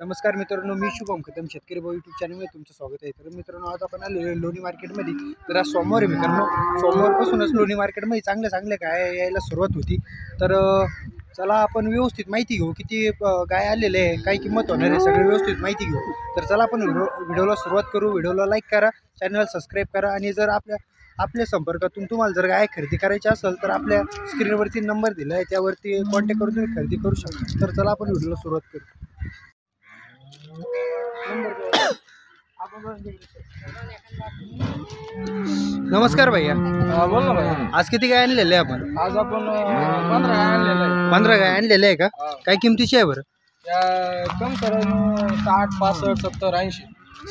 नमस्कार मित्रांनो, मी शुभम कदम शेतकरी भाऊ यूट्यूब चॅनलमध्ये तुमचं स्वागत आहे। तर मित्रांनो, आज आपण आलो लोणी मार्केटमध्ये। तर आज सोमवार आहे मित्रांनो, सोमवारपासूनच लोणी मार्केटमध्ये चांगले गाय यायला सुरुवात होती। तर चला आपण व्यवस्थित माहिती घेऊ, किती गाय आलेले आहे, काय किंमत होणार आहे, सगळं व्यवस्थित माहिती घेऊ। तर चला आपण व्हिडिओला सुरुवात करू। व्हिडिओला लाईक करा, चॅनल सबस्क्राईब करा आणि जर आपल्या संपर्कातून तुम्हाला जर गाय खरेदी करायची असेल तर आपल्या स्क्रीनवरती नंबर दिला आहे, त्यावरती कॉन्टॅक्ट करून तुम्ही खरेदी करू शकता। तर चला आपण व्हिडिओला सुरुवात करू। नमस्कार भैया। बोल ना भाई। आज किती गाय आणलेले आहे आपण? आज आपण 15 गाय आणलेल्या आहे। 15 गाय आणलेले आहे का? काय किमतीची आहे बरं? कम करून 60 65 70 80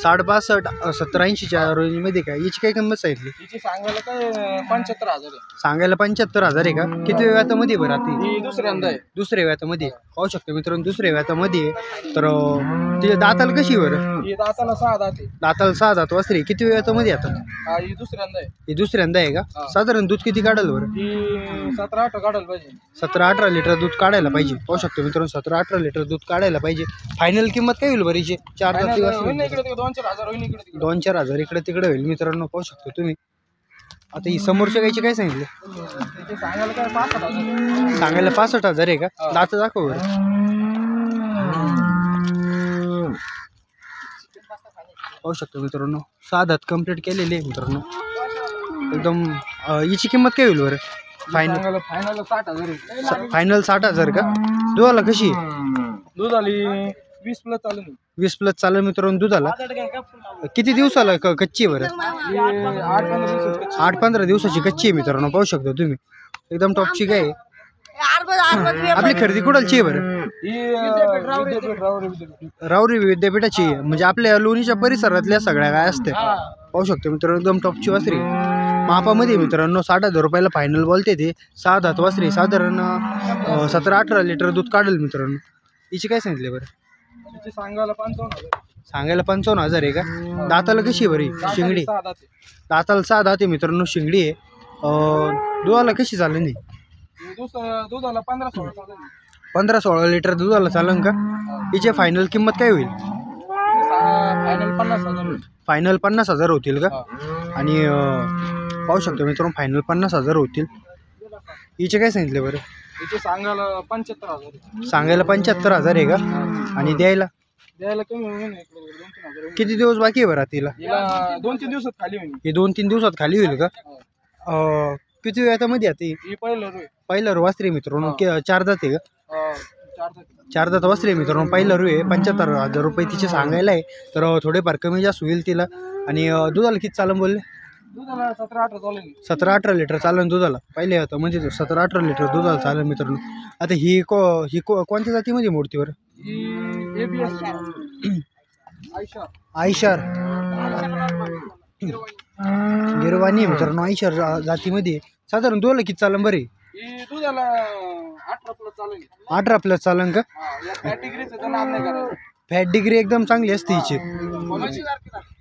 60 65 70 80च्या रेंजमध्ये काय याची काय किंमत सांगितली? तिची सांगायला काय 75,000 आहे। सांगायला 75,000 आहे का? किती व्यातामध्ये बरं आता? ही दुसऱ्यांदा आहे। दुसऱ्या व्यातामध्ये पाहू शकतो मित्रांनो, दुसऱ्या व्यातामध्ये। तर तिच्या दाताला कशी बरं? ही दाताला 6 दात आहे। दाताला 6 दात वासरी। किती व्यातामध्ये आता? ही दुसऱ्यांदा आहे। ही दुसऱ्यांदा आहे का? साधारण दूध किती काढाल बरं? ही 17 18 काढायला पाहिजे। 17 18 लिटर दूध काढायला पाहिजे। पाहू शकतो मित्रांनो, 17 18 लिटर दूध काढायला पाहिजे। फायनल किंमत काय होईल बरं हिची? 4 दाती वासरी इकडे 2-4 हजार होईल, इकडे 2-4 हजार इकडे तिकडे होईल मित्रांनो, पाहू शकतो तुम्ही। आता ही समोरच्या गायची काय सांगितलं? तिची सांगायला काय 65,000 सांगायला 65,000 आहे का? दात दाखव बरं। पाहू शकतो मित्रांनो, 6 दात कंप्लीट केलेले आहे मित्रांनो एकदम। हिची किंमत काय होईल बरं? फायनल 60,000 आहे। फायनल 60,000 का? दुधाला कशी? दूध आली 20 प्लस चालू आहे। 20 प्लस चालेल मित्रांनो दुधाला। किती दिवसाला कच्ची आहे बरं? 8-15 दिवसाची कच्ची आहे मित्रांनो, पाहू शकतो तुम्ही। एकदम टॉपची गाय आहे। आपली खरेदी कुणालची आहे बरं? रावरी विद्यापीठाची आहे, म्हणजे आपल्या लोणीच्या परिसरातल्या सगळ्या गाय असते। पाहू शकतो मित्रांनो, एकदम टॉपची वासरी मापामध्ये मित्रांनो। 60,000 रुपयाला फायनल बोलते ते। 6 दात वासरी, साधारण 17 18 लिटर दूध काढेल मित्रांनो। हिची काय सांगितले बरं? सांगायला 55,000। सांगायला 55,000 आहे का? दाताला कशी आहे बरी? शिंगडी दाताला 6 दात आहे मित्रांनो, शिंगडी आहे। दुधाला कशी चालेल? नाही दुधाला 15-16 चालू 15-16 लिटर दुधाला चालेल का? हिची फायनल किंमत काय होईल? फायनल 50,000। फायनल 50,000 होतील का? आणि पाहू शकतो मित्रांनो, फायनल 50,000 होतील। हिचे काय सांगितले बरं? इथे सांगायला 75,000। सांगायला 75,000 आहे का? आणि द्यायला कमी होईल, 2-3 हजार। किती दिवस बाकी आहे बरं तिला? 2-3 दिवसात खाली होईल। हे 2-3 दिवसात खाली होईल का? किती वेळामध्ये आता? ही पहिला रू वासरी मित्रांनो, 4 दात आहे का? 4 दात वासरी मित्रांनो, पहिला रू आहे। 75,000 रुपये तिचे सांगायला आहे। तर थोडेफार कमी जास्त होईल तिला। आणि दुधाला किती चालन बोलले? दुधाला 17-18 चालू 17-18 लिटर चालन दुधाला। पहिले होतं म्हणजे 17-18 लिटर दुधाला चालेल मित्रांनो। आता ही कोणत्या जातीमध्ये मोडती बरं? आयशार गिरवानी मित्रांनो, आयशार जातीमध्ये। साधारण दुधाला किती चालन बरे? दुधाला 18 प्लस चालू 18 प्लस चालन का? फॅट डिग्री एकदम चांगली असते हिची।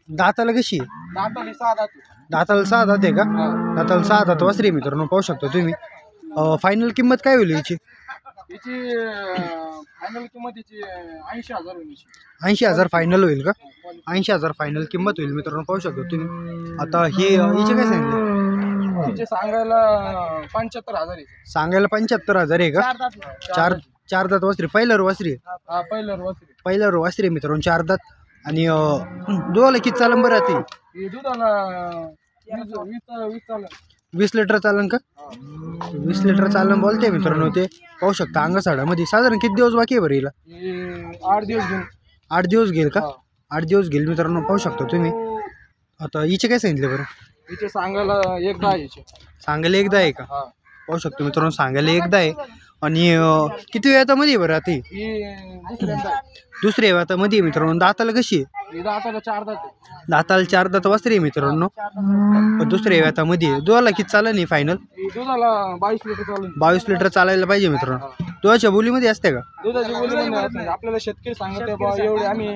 दाताला कशी आहे? दाताला 6 दात आहे का? दाताला 6 दात वासरी मित्रांनो, पाहू शकतो तुम्ही। फायनल किंमत काय होईल हिची? फायनल किंमत 80,000 होईल। 80,000 फायनल होईल का? 80,000 फायनल किंमत होईल मित्रांनो, पाहू शकतो तुम्ही। आता हिचे काय सांगितले? तिचे सांगायला 75,000 आहे। सांगायला 75,000 आहे का? 4 दात वासरी, पहिला रू वासरी आहे। पहिला रू वासरी मित्रांनो, 4 दात। आणि दुधाला किती चालन बरं ती? दुधाला 20 लिटर चालन का? 20 लिटर चालन बोलते मित्रांनो ते, पाहू शकता अंगसाडामध्ये। साधारण किती दिवस बाकी आहे बरं हिला? 8 दिवस घेईल। 8 दिवस घेईल का? 8 दिवस घेईल मित्रांनो, पाहू शकतो तुम्ही। आता हिचे काय सांगितले बरं? हिचे सांगायला 1 आहे। सांगायला 1 आहे का? पाहू शकतो मित्रांनो, सांगायला 1 आहे। आणि किती वेळामध्ये बरं आता? दुसऱ्या वेळामध्ये मित्रांनो। दाताला कशी आहे? दाताला 4 दात। दाताला 4 दात वासरी मित्रांनो, दुसऱ्या वेळामध्ये। दुधाला किती चालेल नाही फायनल? दुधाला 22 लिटर चालू 22 लिटर चालायला पाहिजे मित्रांनो। दुधाच्या बोलीमध्ये असते का? दुधाची बोली आपल्याला शेतकरी सांगते बा एवढे आम्ही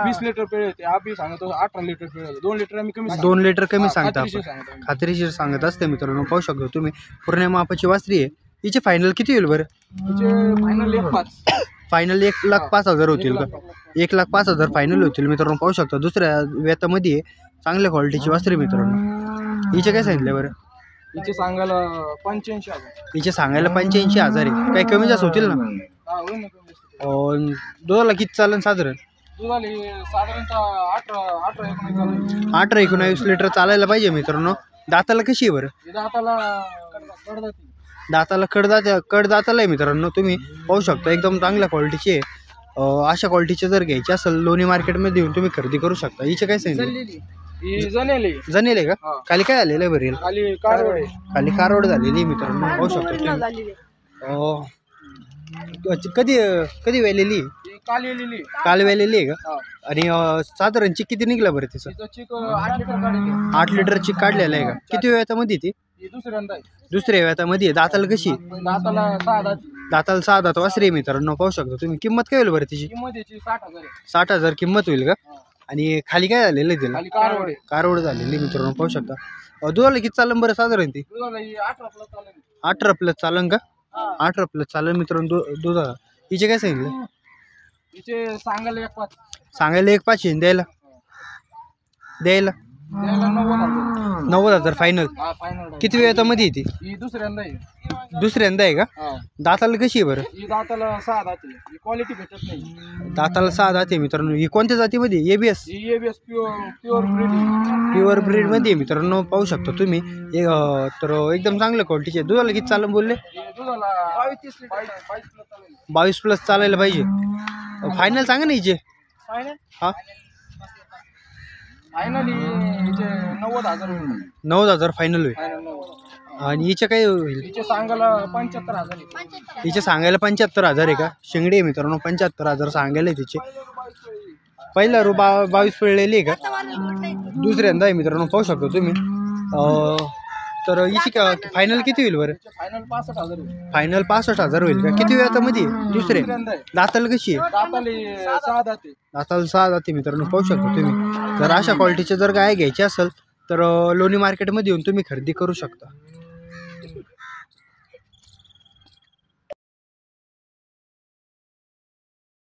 20 लिटर पिळते, आम्ही सांगतो 18 लिटर पिळते। 2 लिटर आम्ही कमी 2 लिटर कमी सांगता आपण, खात्रीशीर सांगत असते मित्रांनो, पाहू शकतो तुम्ही। पूर्ण मापाची वासरी आहे। हिचे फायनल किती होईल बरं? हिचे फायनल 1.5 फायनल 1,05,000 होतील का? 1,05,000 फायनल होतील मित्रांनो, पाहू शकता. दुसऱ्या वेतामध्ये आहे, चांगल्या क्वालिटीची वासरे मित्रांनो. हिचे काय सांगितले बरं? हिचे सांगायला 85,000. हिचे सांगायला 85,000 आहे. काही कमी जास्त होतील ना? हा होईल ना कमी जास्त. दुधाला किती चालेल साधारण? दुधाला साधारणतः 18-19 18-19 लिटर चालायला पाहिजे मित्रांनो. दाताला कशी आहे बरं? दाताला कडदाती. दाताला कडदाताला आहे मित्रांनो. तुम्ही पाहू शकता एकदम चांगल्या क्वालिटीची आहे. अशा क्वालिटीचे जर घ्यायचे असेल लोणी मार्केटमध्ये येऊन तुम्ही खरेदी करू शकता. हिचे काय सांगितले? ही जनेली. जनेल आहे का? हा. खाली काय आलेलं आहे बरं? खाली कारवड आहे. खाली कारवड झालेली आहे मित्रांनो, पाहू शकता तुम्ही. कधी वेलेली? ही काली लिहिली. काल वेलेली आहे का? हा. आणि साधारण चिक किती निघला बरं तिचं? तिचं चिक 8 लिटर काढली. 8 लिटर चिक काढलेलं आहे का? किती वेळामध्ये ती? ही दुसऱ्यांदा आहे. दुसऱ्या वेळामध्ये. दाताला कशी? दाताला 6 दाती. दाताला 6 दात वासरे आहे मित्रांनो, पाहू शकता तुम्ही. किंमत काय होईल बरं तिची? किंमत याची 60,000 आहे. 60,000 किंमत होईल का? हा. आणि खाली काय झालेलं आहे तिला? खाली कारवड आहे. कारवड झालेली मित्रांनो, पाहू शकता. दुधाला किती चालन बरं साधारण ती? दुधाला ही 18 प्लस चालेल. 18 प्लस चालन का? हा. 18 प्लस चालन मित्रांनो दुधाला. हिचे काय सांगितलं? हिचे सांगायला 1,500. सांगायला 1,500 द्यायला द्यायला 90,000. 90,000 फायनल. हा फायनल. किती वेळामध्ये येते? ही दुसऱ्यांदा आहे. दुसऱ्यांदा आहे का? हा. दाताला कशी आहे बरं? ही दाताला 6 दाती. ही क्वालिटी भेटत नाही. दाताला 6 दात आहे मित्रांनो. ही कोणत्या जातीमध्ये? ABS ही ABS प्युअर ब्रीड. प्युअर ब्रीडमध्ये आहे मित्रांनो, पाहू शकता तुम्ही. तर एकदम चांगल्या क्वालिटीचे. दुधाला किती चालन बोलले? दुधाला 22-30 लिटर. 22 प्लस चालेल. 22 प्लस चालायला पाहिजे. फायनल सांगा ना हिचे. फायनल. हा, फायनली हिचे 90,000 होईल. 90,000 फायनल होईल. फायनल 90,000. आणि हिचे काय होईल? हिचे सांगायला 75,000 आहे. हिचे सांगायला 75,000 आहे का? शिंगडी आहे मित्रांनो, 75,000 सांगायला आहे तिचे. पहिला 22 पिळलेली आहे का? दुसऱ्यांदा आहे मित्रांनो, पाहू शकता तुम्ही. तर हिची फायनल किती होईल बरं? फायनल 65,000 आहे. फायनल 65,000 होईल का? किती वेळामध्ये? दुसरे. दुसऱ्यांदा आहे. दाताला कशी आहे? दाताला 6 दाती. दाताला 6 जाते मित्रांनो, पाहू शकता तुम्ही. जर अशा क्वालिटीचे जर गाय घ्यायची असेल तर लोणी मार्केटमध्ये येऊन तुम्ही खरेदी करू शकता.